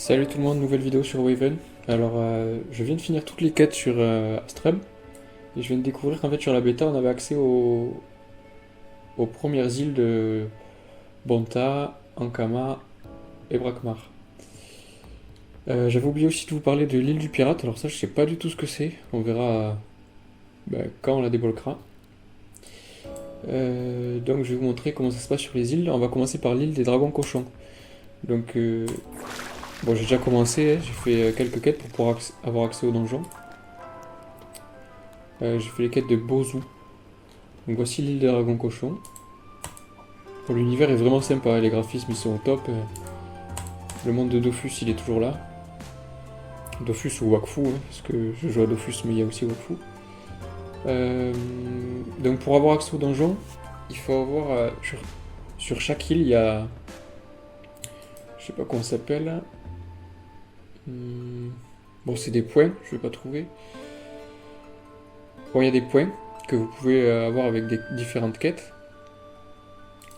Salut tout le monde, nouvelle vidéo sur Waven. Alors, je viens de finir toutes les quêtes sur Astrem et je viens de découvrir qu'en fait sur la bêta on avait accès aux premières îles de Bonta, Ankama et Brakmar. J'avais oublié aussi de vous parler de l'île du pirate, alors ça je sais pas du tout ce que c'est, on verra quand on la débloquera. Donc je vais vous montrer comment ça se passe sur les îles. On va commencer par l'île des dragons cochons. Donc bon, j'ai déjà commencé, hein. J'ai fait quelques quêtes pour pouvoir avoir accès au donjon. J'ai fait les quêtes de Bozu. Donc voici l'île des dragons cochons. Bon, l'univers est vraiment sympa, les graphismes ils sont au top. Le monde de Dofus il est toujours là. Dofus ou Wakfu, hein, parce que je joue à Dofus mais il y a aussi Wakfu. Donc pour avoir accès au donjon, il faut avoir... sur chaque île il y a... Je sais pas comment ça s'appelle. Bon, c'est des points, je vais pas trouver. Bon, il y a des points que vous pouvez avoir avec des différentes quêtes.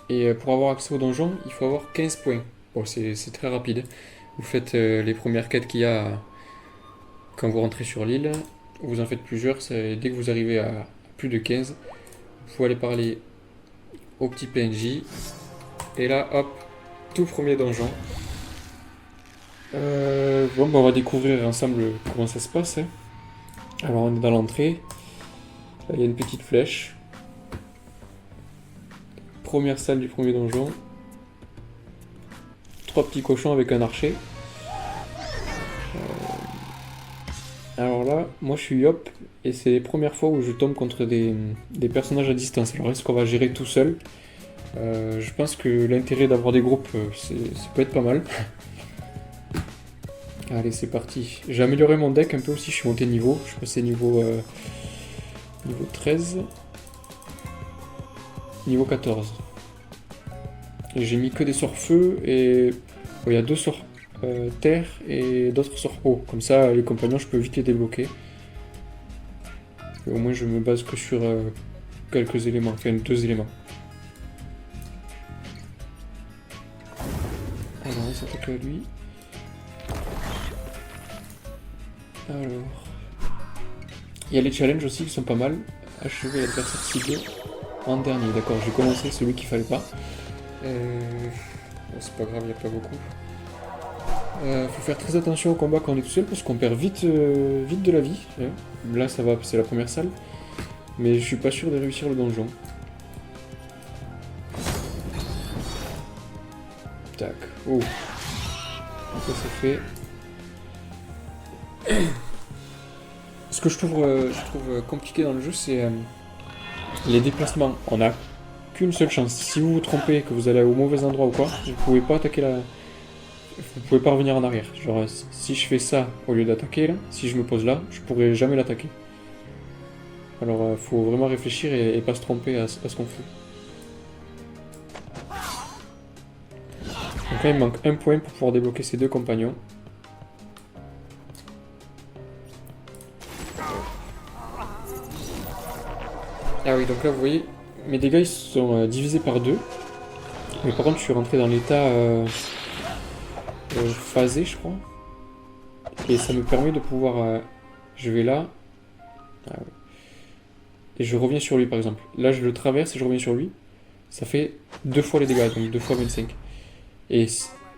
Et pour avoir accès au donjon, il faut avoir 15 points. Bon, c'est très rapide. Vous faites les premières quêtes qu'il y a quand vous rentrez sur l'île. Vous en faites plusieurs. Dès que vous arrivez à plus de 15, vous pouvez aller parler au petit PNJ. Et là, hop, tout premier donjon. Bon, bah, on va découvrir ensemble comment ça se passe, hein. Alors, on est dans l'entrée. Là, il y a une petite flèche. Première salle du premier donjon. 3 petits cochons avec un archer. Alors là, moi je suis Yop, et c'est les premières fois où je tombe contre des personnages à distance. Alors est-ce qu'on va gérer tout seul? Je pense que l'intérêt d'avoir des groupes, ça peut être pas mal. Allez, c'est parti. J'ai amélioré mon deck un peu aussi, je suis monté niveau. Je suis passé niveau 13. Niveau 14. Et j'ai mis que des sorts feu, et bon, il y a 2 sorts terre et d'autres sorts eau. Comme ça, les compagnons, je peux vite les débloquer. Et au moins, je me base que sur quelques éléments, enfin 2 éléments. Alors, on s'attaque à lui. Alors, il y a les challenges aussi qui sont pas mal. Achever l'adversaire ciblé en dernier. D'accord, j'ai commencé celui qu'il fallait pas. Bon, c'est pas grave, il n'y a pas beaucoup. Faut faire très attention au combat quand on est tout seul parce qu'on perd vite de la vie. Là ça va, c'est la première salle. Mais je suis pas sûr de réussir le donjon. Tac. Oh. Ça c'est fait. Ce que je trouve compliqué dans le jeu, c'est les déplacements. On a qu'une seule chance. Si vous vous trompez, que vous allez au mauvais endroit ou quoi, vous pouvez pas attaquer la... Vous pouvez pas revenir en arrière. Genre, si je fais ça au lieu d'attaquer là, si je me pose là, je pourrais jamais l'attaquer. Alors, faut vraiment réfléchir et pas se tromper à ce qu'on fait. Donc là, il me manque un point pour pouvoir débloquer ces 2 compagnons. Ah oui, donc là, vous voyez, mes dégâts ils sont divisés par 2. Mais par contre, je suis rentré dans l'état phasé, je crois. Et ça me permet de pouvoir... je vais là. Ah ouais. Et je reviens sur lui, par exemple. Là, je le traverse et je reviens sur lui. Ça fait 2 fois les dégâts, donc 2 fois 25. Et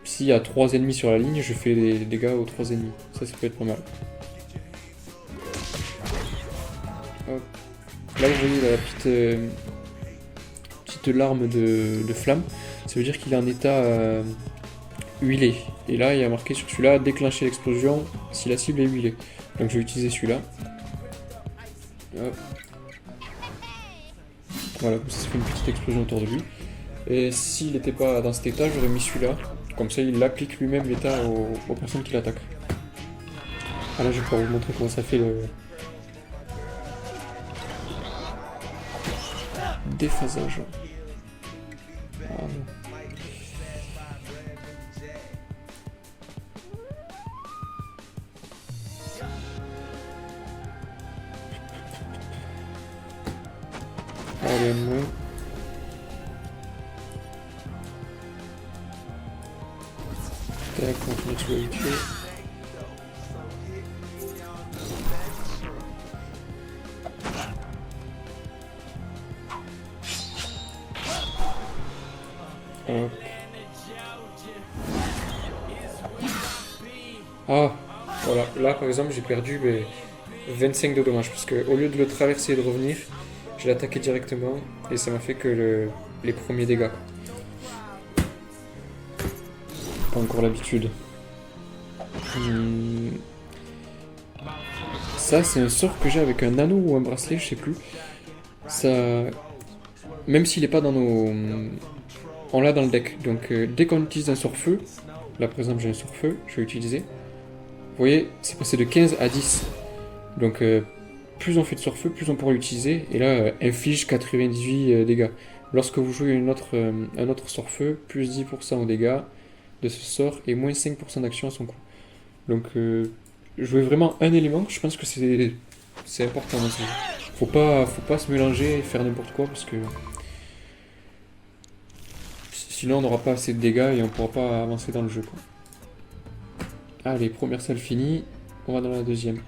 s'il y a 3 ennemis sur la ligne, je fais les dégâts aux 3 ennemis. Ça peut être pas mal. Hop. Là, vous voyez la petite larme de flamme. Ça veut dire qu'il est en état huilé. Et là, il y a marqué sur celui-là, déclencher l'explosion si la cible est huilée. Donc je vais utiliser celui-là. Hop. Voilà, comme ça fait une petite explosion autour de lui. Et s'il n'était pas dans cet état, j'aurais mis celui-là. Comme ça, il applique lui-même l'état aux personnes qui l'attaquent. Ah là, je vais pouvoir vous montrer comment ça fait le déphasage. Ah non. Allez, moi. Tac, on va finir sur le vite fait. Hop. Ah, voilà. Là, par exemple, j'ai perdu 25 de dommages. Parce que au lieu de le traverser et de revenir, je l'ai attaqué directement. Et ça m'a fait que les premiers dégâts. Pas encore l'habitude. Ça, c'est un sort que j'ai avec un anneau ou un bracelet, je sais plus. Ça... Même s'il n'est pas dans nos... On l'a dans le deck. Donc, dès qu'on utilise un sort feu, là par exemple j'ai un sort feu, je vais l'utiliser. Vous voyez, c'est passé de 15 à 10. Donc, plus on fait de sort feu, plus on pourra l'utiliser. Et là, inflige 98 dégâts. Lorsque vous jouez un autre sort feu, plus 10% aux dégâts de ce sort et moins 5% d'action à son coup. Donc, jouer vraiment un élément, je pense que c'est important dans ce jeu. Faut pas se mélanger et faire n'importe quoi parce que sinon on n'aura pas assez de dégâts et on pourra pas avancer dans le jeu, quoi. Allez, première salle finie, on va dans la deuxième.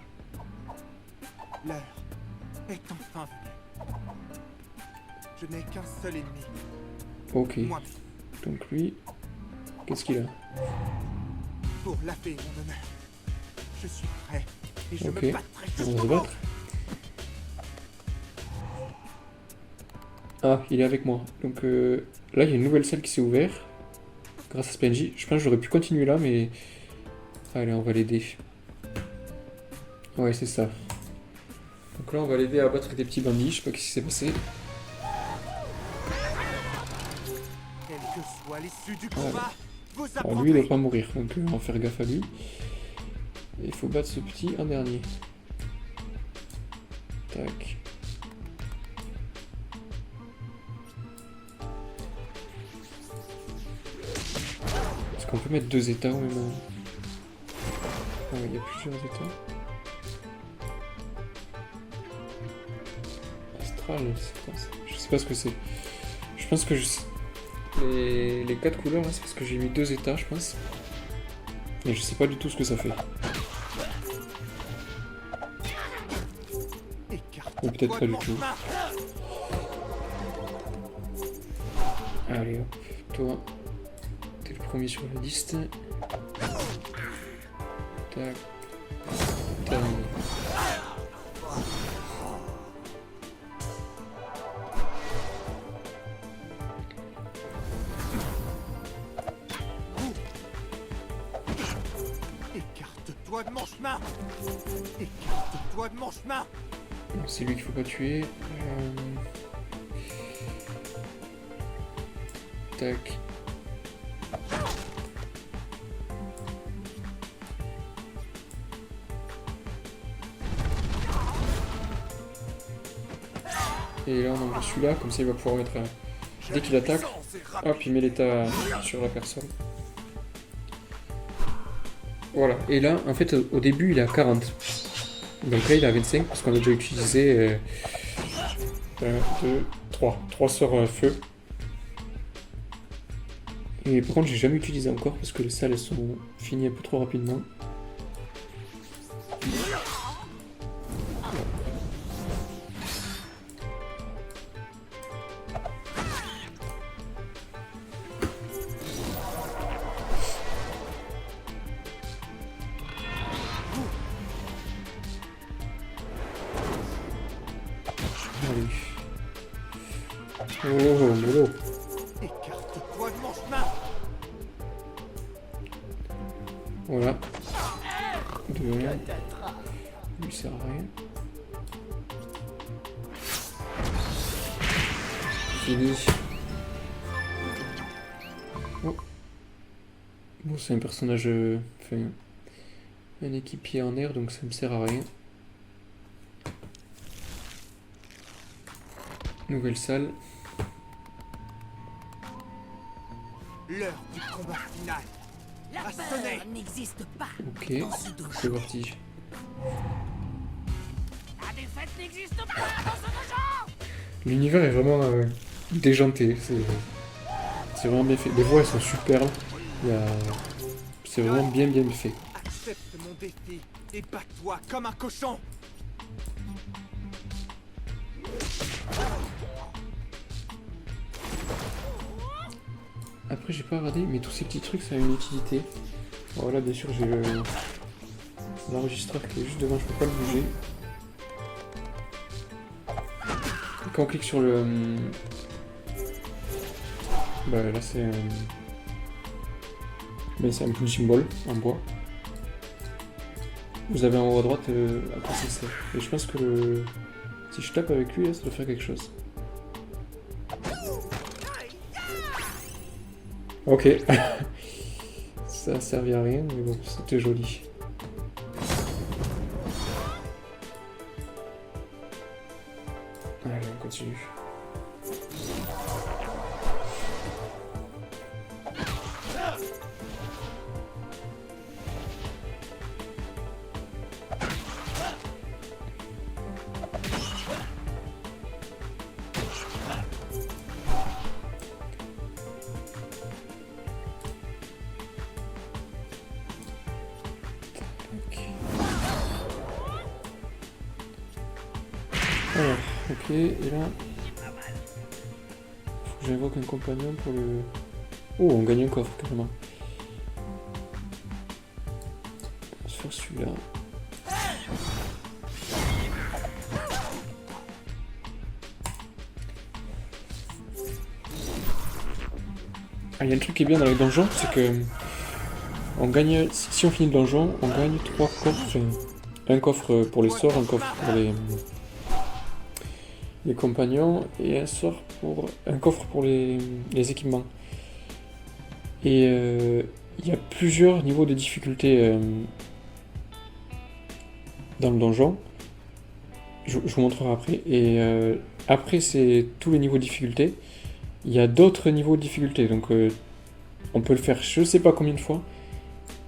L'heure est enfin venue. Je n'ai qu'un seul ennemi. Ok, Moi, donc lui, qu'est-ce qu'il a? pour la paix et mon honneur. Je suis prêt et je Ok, me battrai on va se jusqu'au bout. battre. Ah, il est avec moi. Donc là, il y a une nouvelle salle qui s'est ouverte. Grâce à Spengy. Je pense que j'aurais pu continuer là, mais... Allez, on va l'aider. Ouais, c'est ça. Donc là, on va l'aider à battre des petits bandits. Je sais pas ce qui s'est passé. Quelle que soit l'issue du combat, vous Alors lui, il doit apprendrez. pas mourir. Donc on va faire gaffe à lui. Et il faut battre ce petit en dernier. Tac. Est-ce qu'on peut mettre 2 états au même moment? Ah ouais, il y a plusieurs états. Astral, c'est quoi ça? Je sais pas ce que c'est. Je pense que les 4 couleurs là, c'est parce que j'ai mis 2 états, je pense. Et je sais pas du tout ce que ça fait. Ou peut-être pas du tout. Allez hop, toi, t'es le premier sur la liste. Tac. Terminé. Écarte-toi de mon chemin. Écarte-toi de mon chemin. C'est lui qu'il faut pas tuer. Tac. Et là on envoie celui-là, comme ça il va pouvoir mettre... dès qu'il attaque, hop, il met l'état sur la personne. Voilà, et là, en fait, au début, il est à 40. Donc là, il est à 25, parce qu'on a déjà utilisé 1, 2, 3. 3 sorts feu. Et par contre, j'ai jamais utilisé encore, parce que les salles, elles sont finies un peu trop rapidement. Allez. Oh, mollo. Écarte-toi de mon chemin. Voilà. 2, 1. Lui sert à rien. Fini. Oh. Bon, c'est un personnage... enfin, un équipier en air, donc ça me sert à rien. Nouvelle salle. L'heure du combat final a sonné. N'existe pas. Ok, c'est parti. La défaite n'existe pas dans ce dojo. L'univers est vraiment déjanté, c'est vraiment bien fait. Les voix elles sont superbes. Il y a... C'est vraiment bien fait. Accepte mon défi et bats-toi comme un cochon. Après j'ai pas regardé, mais tous ces petits trucs ça a une utilité. Voilà, bien sûr j'ai l'enregistreur qui est juste devant, je peux pas le bouger. Et quand on clique sur le... Bah là c'est mais c'est un petit symbole en bois. Vous avez en haut à droite à quoi ça sert. Et je pense que si je tape avec lui, là, ça doit faire quelque chose. Ok. Ça a servi à rien, mais bon, c'était joli. Allez, on continue. Alors, ok, et là... Faut que j'invoque un compagnon pour le... Oh, on gagne un coffre, carrément. On va se faire celui-là. Ah, il y a un truc qui est bien dans les donjons, c'est que... On gagne... Si on finit le donjon, on gagne 3 coffres. Un coffre pour les sorts, un coffre pour les compagnons et un coffre pour les équipements. Et il y a plusieurs niveaux de difficulté dans le donjon. Je vous montrerai après. Et après c'est tous les niveaux de difficulté. Il y a d'autres niveaux de difficulté. Donc on peut le faire je sais pas combien de fois.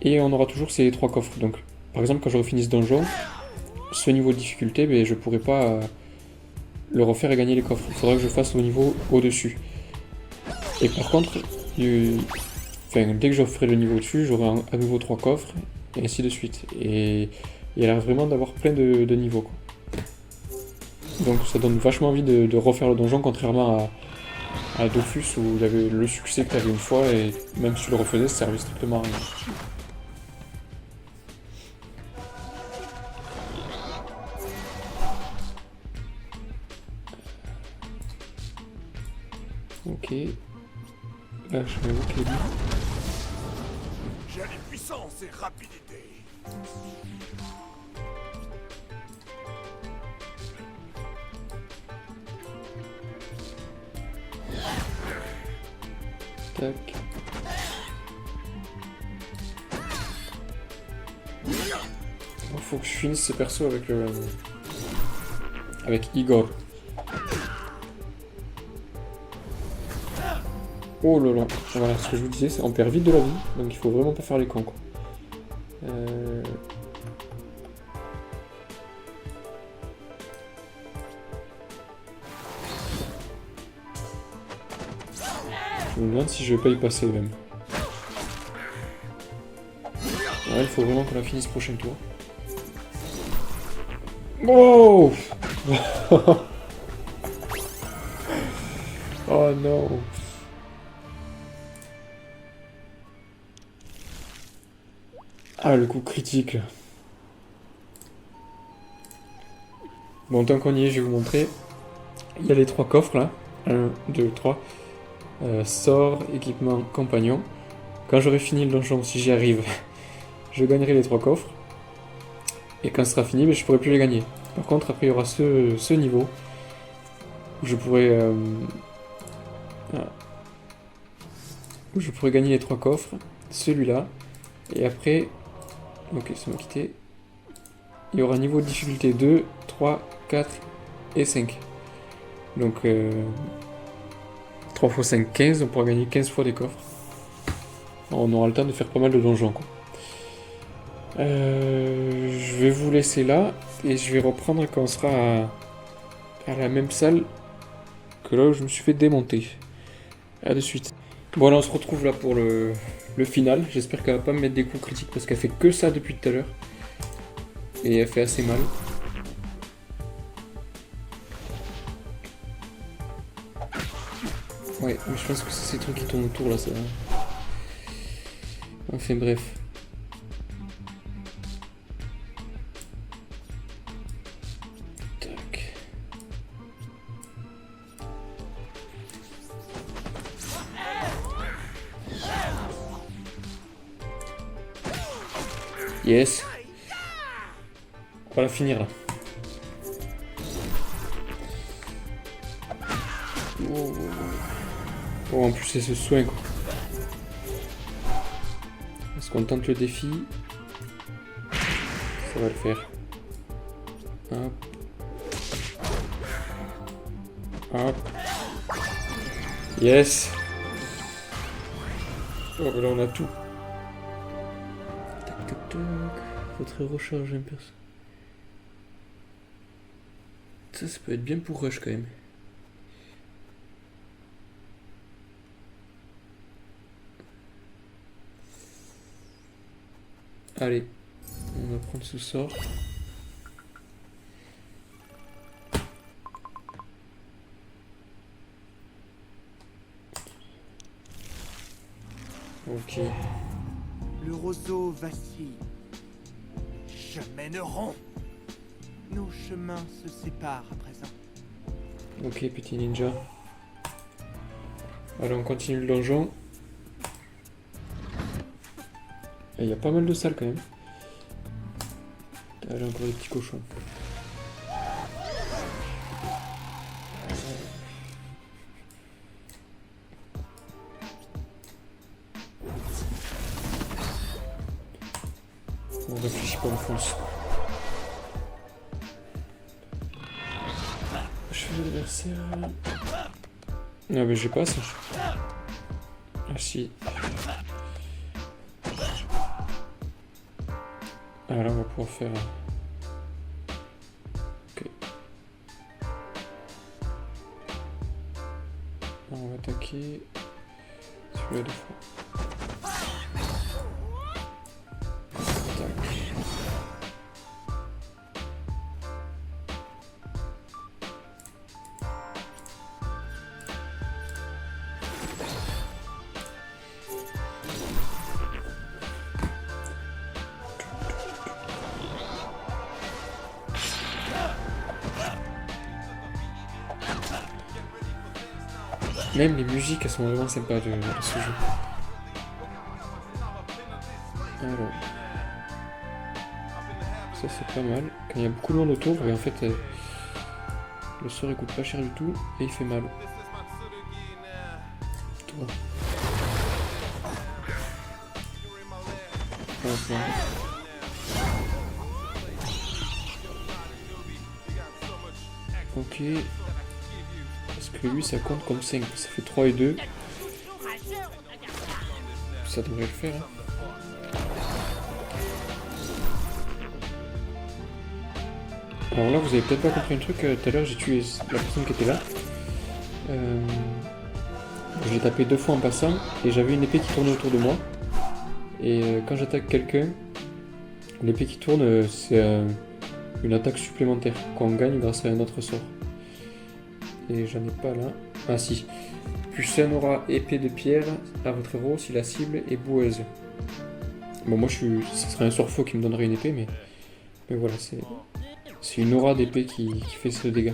Et on aura toujours ces 3 coffres. Donc par exemple quand j'aurai fini ce donjon, ce niveau de difficulté, ben, je pourrai pas le refaire et gagner les coffres. Il faudra que je fasse au niveau au-dessus. Et par contre, dès que je ferai le niveau au-dessus, j'aurai à nouveau 3 coffres, et ainsi de suite. Et il a l'air vraiment d'avoir plein de niveaux, quoi. Donc ça donne vachement envie de refaire le donjon, contrairement à Dofus, où il y avait le succès que tu avais une fois, et même si tu le refaisais, ça servait strictement à rien. Ok. Là, je vais évoquer lui. J'allie puissance et rapidité. Tac. Il faut que je finisse ces persos avec Igor. Oh là là, voilà ce que je vous disais, c'est on perd vite de la vie, donc il faut vraiment pas faire les cons, quoi. Je me demande si je vais pas y passer même. Ouais, il faut vraiment qu'on la finisse prochain tour. Wow. Oh non. Ah, le coup critique. Bon, tant qu'on y est, je vais vous montrer. Il y a les 3 coffres là. 1, 2, 3. Sort, équipement, compagnon. Quand j'aurai fini le donjon, si j'y arrive, je gagnerai les 3 coffres. Et quand ce sera fini, je pourrai plus les gagner. Par contre, après, il y aura ce niveau où je pourrai... où je pourrais gagner les 3 coffres. Celui-là. Et après... Ok, ça m'a quitté. Il y aura niveau de difficulté 2, 3, 4 et 5. Donc 3 x 5, 15, on pourra gagner 15 fois des coffres. On aura le temps de faire pas mal de donjons, quoi. Je vais vous laisser là et je vais reprendre quand on sera à la même salle que là où je me suis fait démonter. A de suite. Bon, là, on se retrouve là pour le final. J'espère qu'elle va pas me mettre des coups critiques parce qu'elle fait que ça depuis tout à l'heure. Et elle fait assez mal. Ouais, mais je pense que c'est ces trucs qui tournent autour là, ça. Enfin, bref. Tac. Yes. On va la finir là. Oh, oh, en plus c'est ce soin quoi. Est-ce qu'on tente le défi? Ça va le faire. Hop. Hop. Yes. Oh là on a tout. Tac tac tac. Faudrait recharger un perso. Ça peut être bien pour rush quand même. Allez, on va prendre ce sort. Ok. Le roseau vacille. Je mènerons. Nos chemins se séparent à présent. Ok, petit ninja. Allez, on continue le donjon. Il y a pas mal de salles quand même. Allez, encore des petits cochons. On réfléchit pas, on fonce. Cheveux d'adversaire. Non, mais j'ai pas ça. Ah si. Ah là on va pouvoir faire... Ok. On va attaquer celui-là deux fois. Tac. Même les musiques, elles sont vraiment sympas de ce jeu. Alors. Ça c'est pas mal. Quand il y a beaucoup de monde autour, et en fait, le sort il coûte pas cher du tout, et il fait mal. Toi. Hop là. Ok. Parce que lui ça compte comme 5, ça fait 3 et 2. Ça devrait le faire. Hein. Alors là vous avez peut-être pas compris un truc, tout à l'heure j'ai tué la personne qui était là. J'ai tapé 2 fois en passant et j'avais une épée qui tournait autour de moi. Et quand j'attaque quelqu'un, l'épée qui tourne c'est une attaque supplémentaire qu'on gagne grâce à un autre sort. Et j'en ai pas là. Ah si. Plus un aura épée de pierre à votre héros si la cible est boueuse. Bon moi ce serait un sort faux qui me donnerait une épée mais voilà c'est une aura d'épée qui fait ce dégât.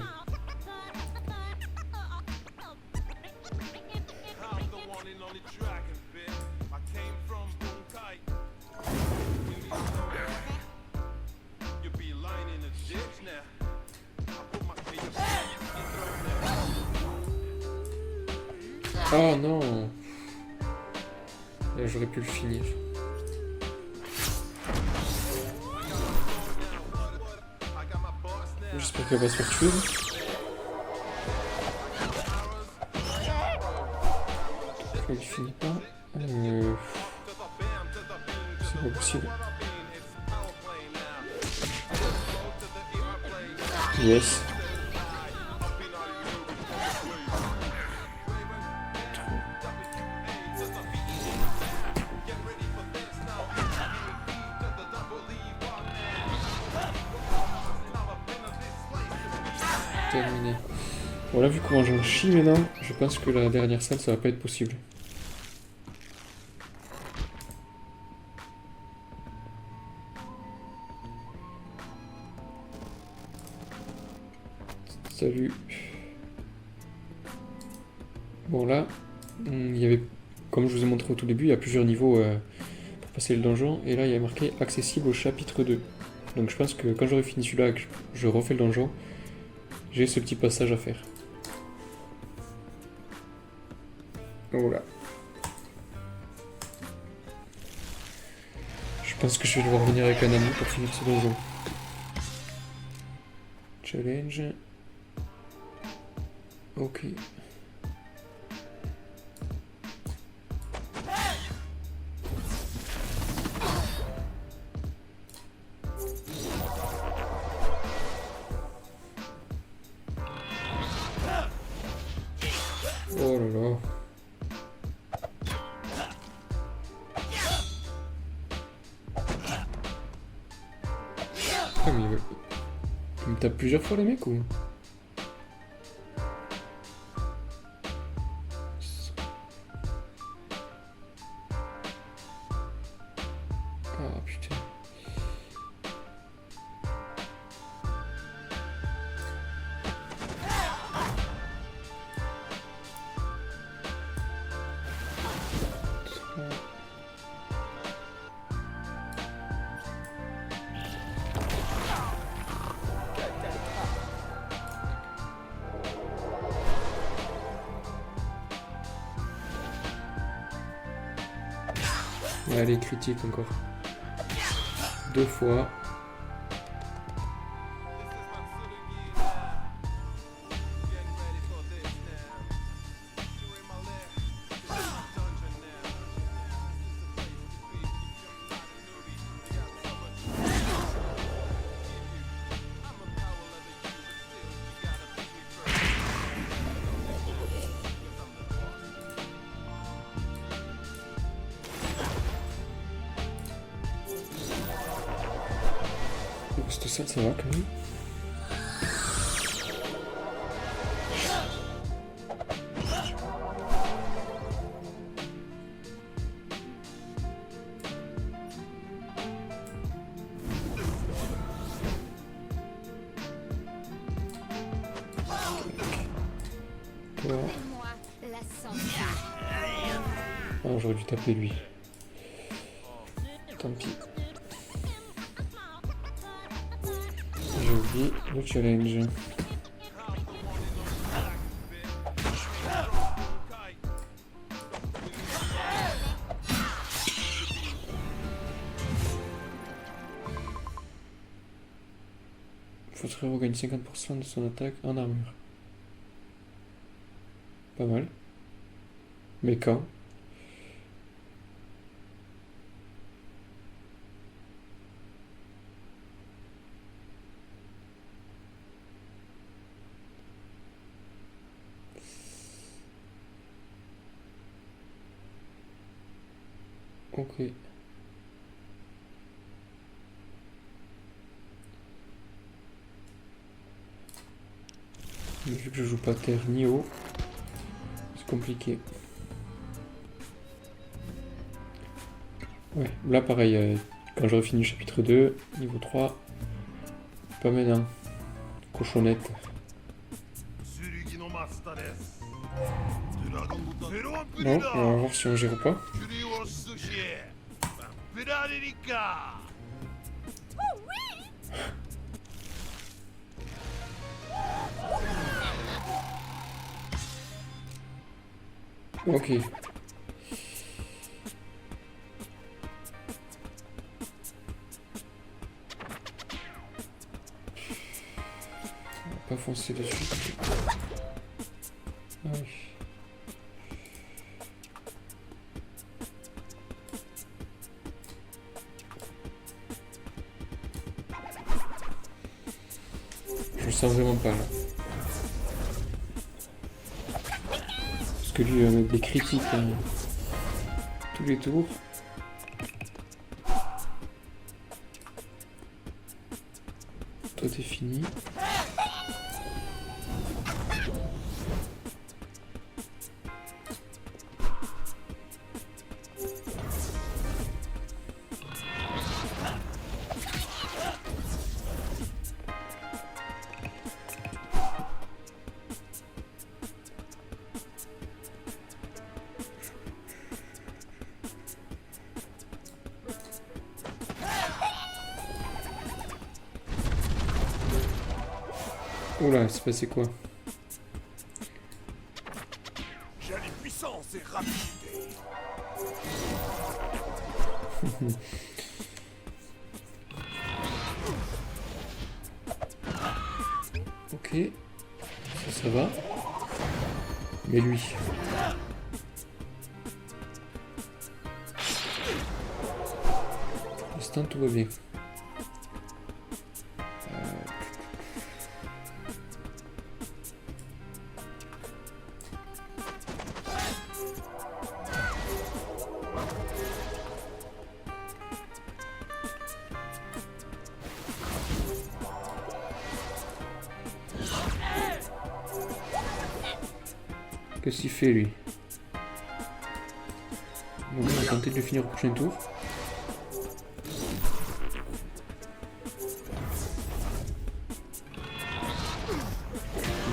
Oh non! J'aurais pu le finir. J'espère qu'elle va se faire tuer. Il finit pas. C'est pas possible. Yes. terminé. Voilà, vu comment j'en chie maintenant, je pense que la dernière salle, ça va pas être possible. Salut. Bon là, il y avait, comme je vous ai montré au tout début, il y a plusieurs niveaux pour passer le donjon. Et là, il y a marqué accessible au chapitre 2. Donc je pense que quand j'aurai fini celui-là et que je refais le donjon, j'ai ce petit passage à faire. Voilà. Je pense que je vais devoir venir avec un ami pour finir ce donjon. Challenge. Ok. Oh là là. Ah mais il me tape plusieurs fois les mecs ou... Ah putain. Allez, critique encore. 2 fois. Cette salle, ça va quand même. Toi. Moi, la santé. Ah, j'aurais dû taper lui. Tant pis. J'ai oublié le challenge. Votre héros gagne 50% de son attaque en armure. Pas mal. Mais quand? Ok. Mais vu que je joue pas terre ni eau, c'est compliqué. Ouais, là pareil, quand j'aurai fini le chapitre 2, niveau 3, pas maintenant. Cochonnette. Bon, on va voir si on gère ou pas. Ok. On va pas foncer dessus. Ah oui. Je le sens vraiment pas là. Parce que lui, avec des critiques tous les tours. Toi, t'es fini. Oula, c'est passé quoi? J'allie puissance et rapidité. Ok. Ça va. Mais lui. Pour l'instant, tout va bien. Qu'est-ce qu'il fait lui? Bon, on va tenter de le finir au prochain tour.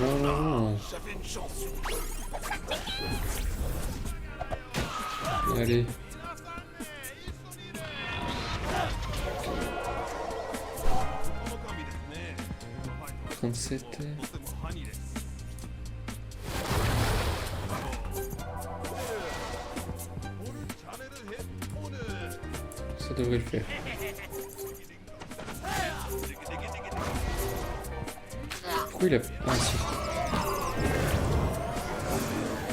Non, non, non. J'avais une chance. Allez. « 37. Ça devrait le faire. Pourquoi il a... Ah si.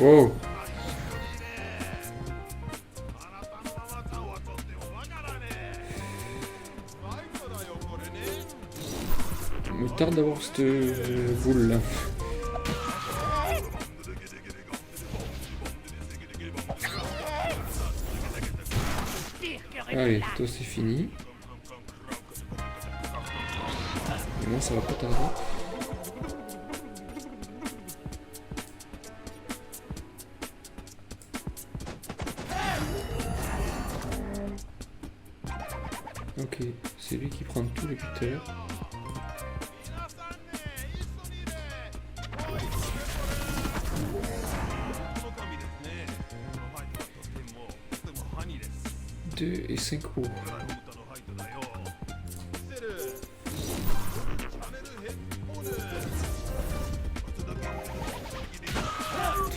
Wow. Il me tarde d'avoir cette boule là. Allez, toi c'est fini. Et moi ça va pas tarder. Ok, c'est lui qui prend tout depuis tout à l'heure. Deux et 5 euros.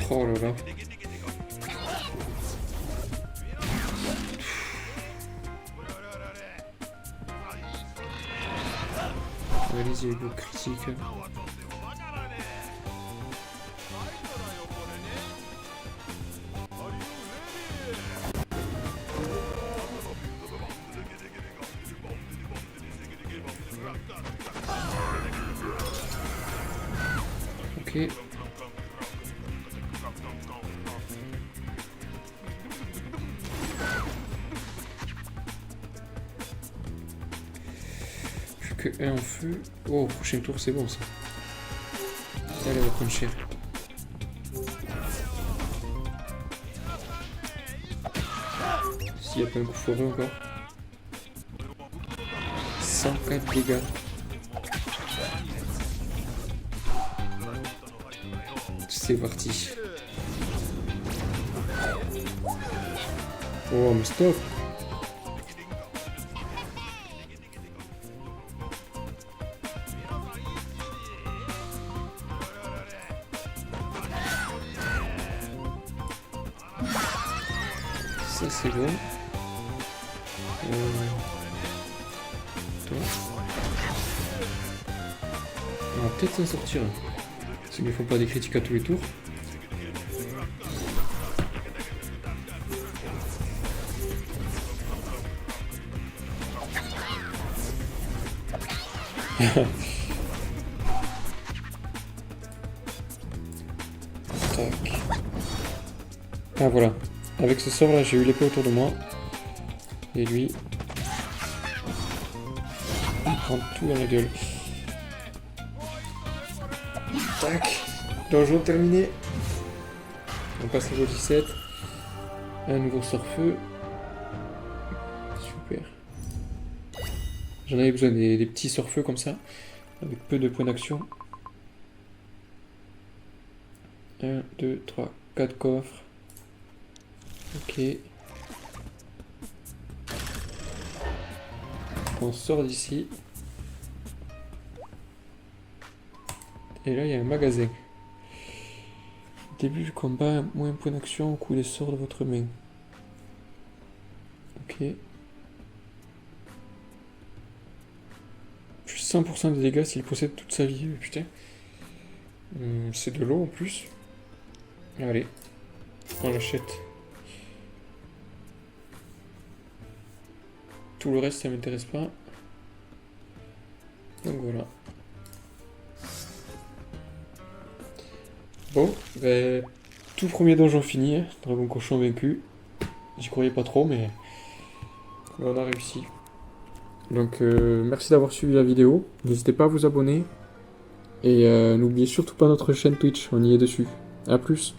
Oh là là. Allez-y, le critique. Ok. Plus que un en feu. Oh, prochain tour, c'est bon ça. Elle va prendre cher. S'il n'y a pas un coup foireux encore. 104 dégâts. C'est parti. Oh, mais stop. Ça c'est bon. Toi. On va peut-être s'en sortir. S'ils ne font pas des critiques à tous les tours. Tac. Ah voilà. Avec ce sort là, j'ai eu l'épée autour de moi. Et lui, il prend tout dans la gueule. Tac. Donjon terminé. On passe niveau 17. Un nouveau sort-feu. Super. J'en avais besoin des petits sort-feu comme ça. Avec peu de points d'action. 1, 2, 3, 4 coffres. Ok. On sort d'ici. Et là, il y a un magasin. Début du combat, moins un point d'action au coup des sorts de votre main. Ok. Plus 100% de dégâts s'il possède toute sa vie. Putain. C'est de l'eau en plus. Allez. On l'achète. Tout le reste, ça m'intéresse pas. Donc voilà. Bon, ben, tout premier donjon fini, hein. Dragon cochon vaincu. J'y croyais pas trop, mais on a réussi. Donc merci d'avoir suivi la vidéo. N'hésitez pas à vous abonner. Et n'oubliez surtout pas notre chaîne Twitch, on y est dessus. A plus.